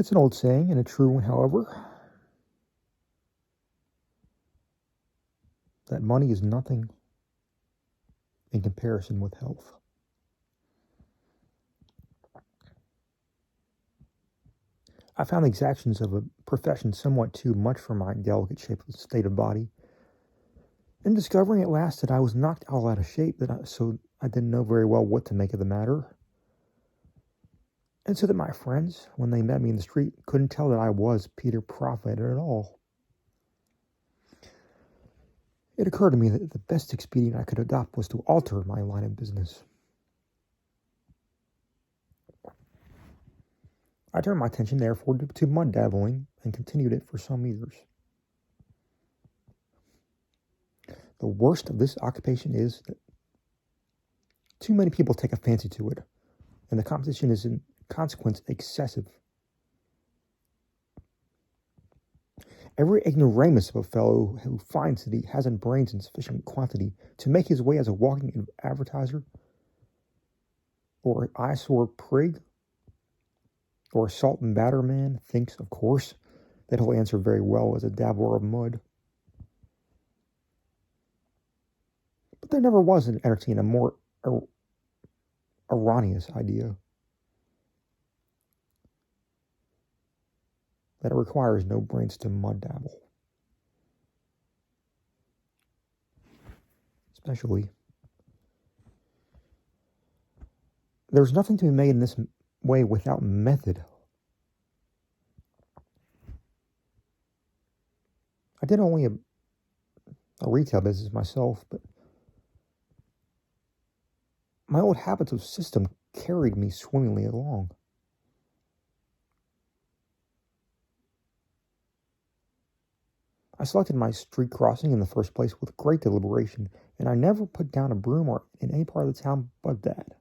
It's an old saying, and a true one, however, that money is nothing in comparison with health. I found the exactions of a profession somewhat too much for my delicate shape of state of body. In discovering at last that I was knocked all out of shape, so I didn't know very well what to make of the matter. And so that my friends, when they met me in the street, couldn't tell that I was Peter Prophet at all. It occurred to me that the best expedient I could adopt was to alter my line of business. I turned my attention, therefore, to mud dabbling and continued it for some years. The worst of this occupation is that too many people take a fancy to it, and the competition is in consequence excessive. Every ignoramus of a fellow who finds that he hasn't brains in sufficient quantity to make his way as a walking advertiser, or an eyesore prig, or a salt and batter man, thinks, of course, that he'll answer very well as a dabbler of mud. But there never was an entertain a more erroneous idea. That it requires no brains to mud dabble. Especially, there's nothing to be made in this way without method. I did only a retail business myself, but my old habits of system carried me swimmingly along. I selected my street crossing in the first place with great deliberation, and I never put down a broom or in any part of the town but that.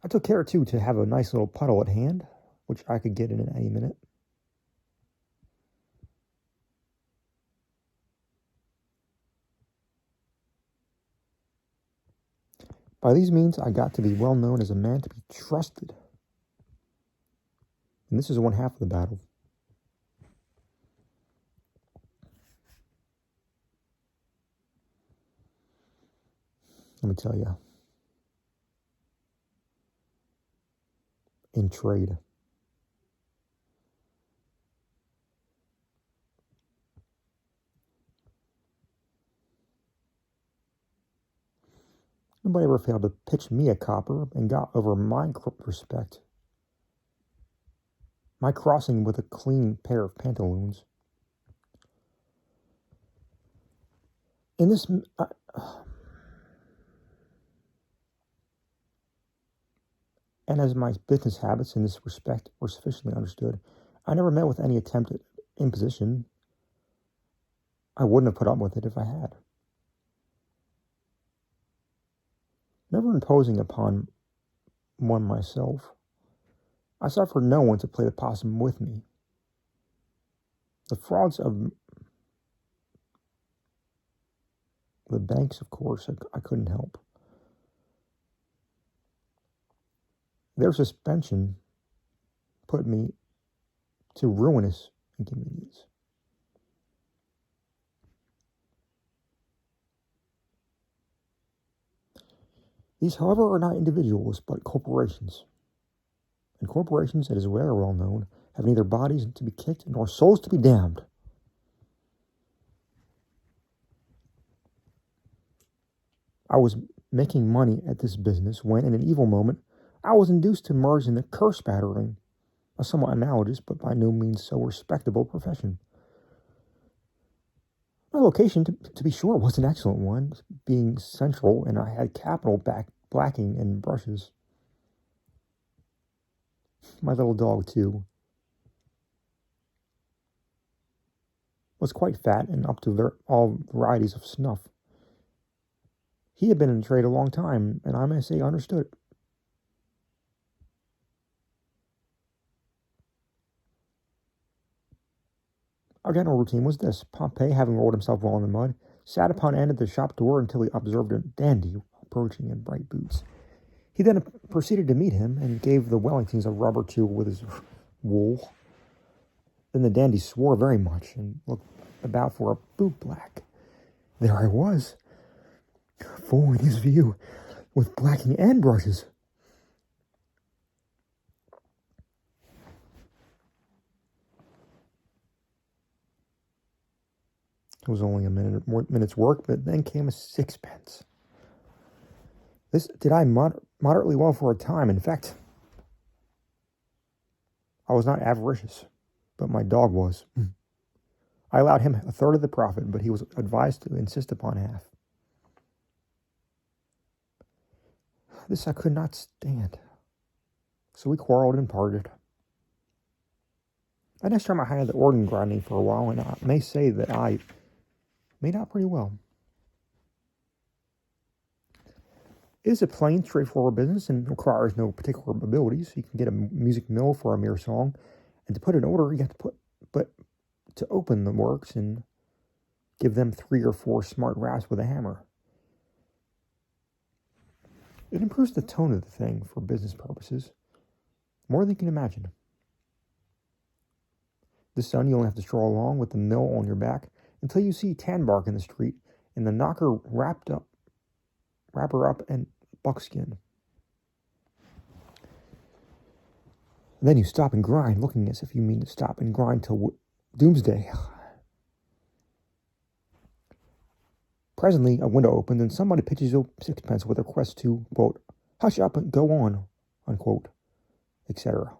I took care, too, to have a nice little puddle at hand, which I could get in at any minute. By these means, I got to be well known as a man to be trusted. And this is one half of the battle. Let me tell you. In trade. Nobody ever failed to pitch me a copper and got over my respect. My crossing with a clean pair of pantaloons. In this... And as my business habits in this respect were sufficiently understood, I never met with any attempt at imposition. I wouldn't have put up with it if I had. Never imposing upon one myself, I suffered no one to play the possum with me. The frauds of the banks, of course, I couldn't help. Their suspension put me to ruinous inconvenience. These, however, are not individuals, but corporations. And corporations, it is very well known, have neither bodies to be kicked nor souls to be damned. I was making money at this business when, in an evil moment, I was induced to merge in the curse battering, a somewhat analogous but by no means so respectable profession. My location, to be sure, was an excellent one, being central, and I had capital blacking and brushes. My little dog, too, was quite fat and up to all varieties of snuff. He had been in trade a long time, and I may say understood it. Our general routine was this. Pompey, having rolled himself well in the mud, sat upon end at the shop door until he observed a dandy approaching in bright boots. He then proceeded to meet him and gave the Wellingtons a rub or two with his wool. Then the dandy swore very much and looked about for a bootblack. There I was, full in his view, with blacking and brushes. It was only a minute's work, but then came a sixpence. This did I moderately well for a time. In fact, I was not avaricious, but my dog was. I allowed him a third of the profit, but he was advised to insist upon half. This I could not stand, so we quarreled and parted. I next time I had the organ grinding for a while, and I may say that I made out pretty well. It is a plain, straightforward business and requires no particular abilities. You can get a music mill for a mere song, and to put an order, you have to open the works and give them 3 or 4 smart raps with a hammer. It improves the tone of the thing for business purposes, more than you can imagine. This done, you only have to stroll along with the mill on your back until you see tan bark in the street and the knocker wrap her up in buckskin. And then you stop and grind, looking as if you mean to stop and grind till doomsday. Presently, a window opened, and somebody pitches a sixpence with a request to, quote, hush up and go on, unquote, etc.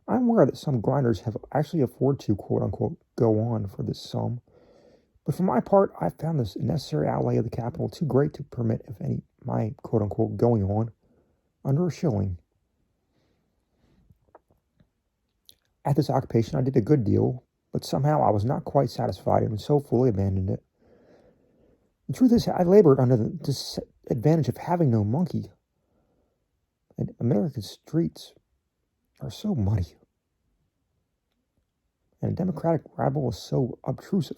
I'm aware that some grinders have actually afforded to, quote unquote, go on for this sum, but for my part, I found this necessary outlay of the capital too great to permit, if any, my, quote unquote, going on under a shilling. At this occupation, I did a good deal, but somehow I was not quite satisfied and so fully abandoned it. The truth is, I labored under the disadvantage of having no monkey, and American streets are so muddy, and a democratic rabble is so obtrusive,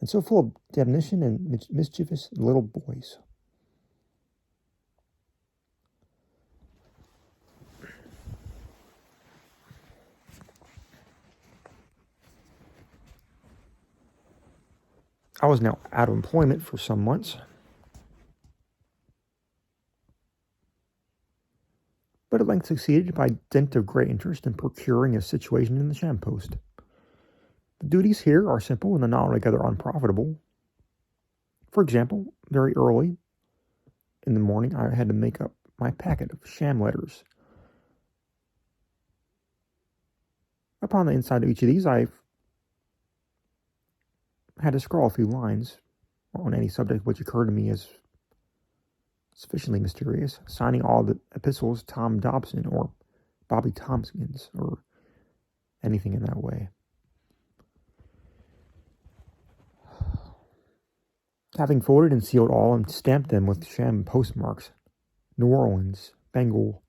and so full of damnation and mischievous little boys. I was now out of employment for some months, but at length succeeded by dint of great interest in procuring a situation in the sham post. The duties here are simple and not altogether unprofitable. For example, very early in the morning, I had to make up my packet of sham letters. Upon the inside of each of these, I had to scrawl a few lines on any subject which occurred to me as sufficiently mysterious, signing all the epistles Tom Dobson or Bobby Tompkins or anything in that way. Having folded and sealed all and stamped them with sham postmarks, New Orleans, Bengal,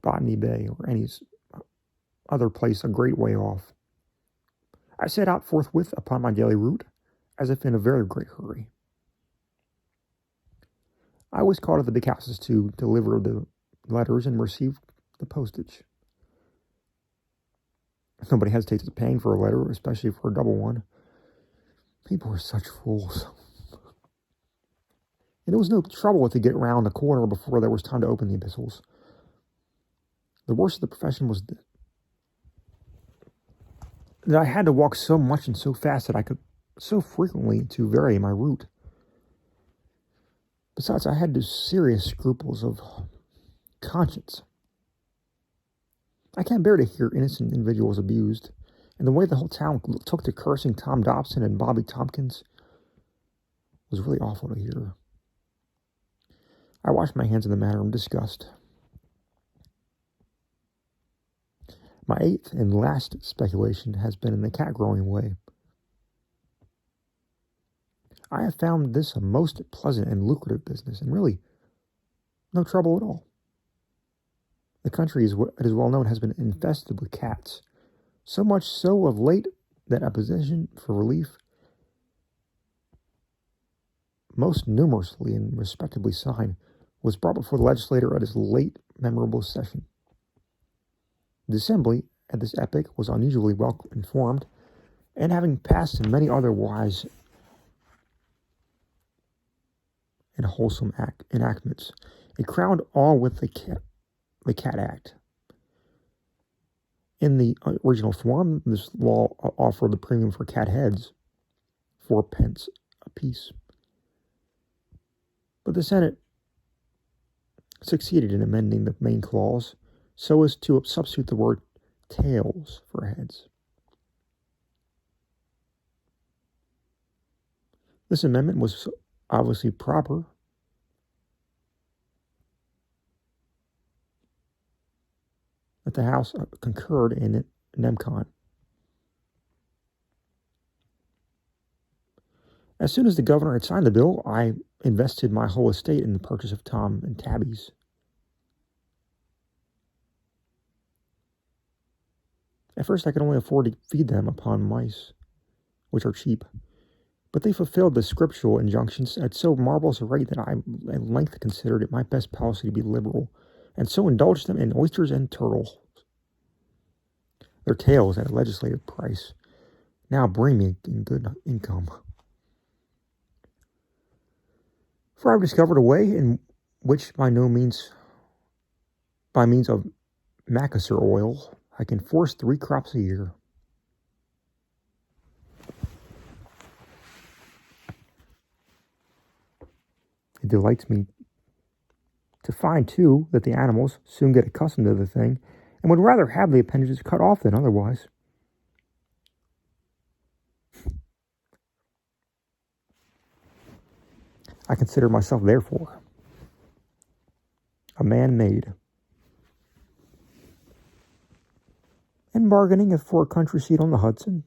Botany Bay, or any other place a great way off, I set out forthwith upon my daily route, as if in a very great hurry. I always called at the big houses to deliver the letters and receive the postage. Nobody hesitates at paying for a letter, especially for a double one. People are such fools. And it was no trouble to get round the corner before there was time to open the epistles. The worst of the profession was that I had to walk so much and so fast that I could so frequently to vary my route. Besides, I had serious scruples of conscience. I can't bear to hear innocent individuals abused, and the way the whole town took to cursing Tom Dobson and Bobby Tompkins was really awful to hear. I washed my hands of the matter in disgust. My 8th and last speculation has been in the cat-growing way. I have found this a most pleasant and lucrative business, and really no trouble at all. The country, it is well known, has been infested with cats, so much so of late that a petition for relief most numerously and respectably signed, was brought before the legislature at his late memorable session. The assembly at this epoch was unusually well informed, and having passed in many other wise and wholesome enactments, it crowned all with the Cat Act. In the original form, this law offered the premium for cat heads, 4 pence apiece. But the Senate succeeded in amending the main clause so as to substitute the word tails for heads. This amendment was obviously proper, that the House concurred in it, NEMCON. As soon as the governor had signed the bill, I invested my whole estate in the purchase of Tom and Tabbies. At first, I could only afford to feed them upon mice, which are cheap, but they fulfilled the scriptural injunctions at so marvelous a rate that I at length considered it my best policy to be liberal, and so indulged them in oysters and turtles. Their tails at a legislative price now bring me in good income. For I've discovered a way in which by means of Macassar oil, I can force 3 crops a year. It delights me to find, too, that the animals soon get accustomed to the thing and would rather have the appendages cut off than otherwise. I consider myself, therefore, a man made. And bargaining for a country seat on the Hudson,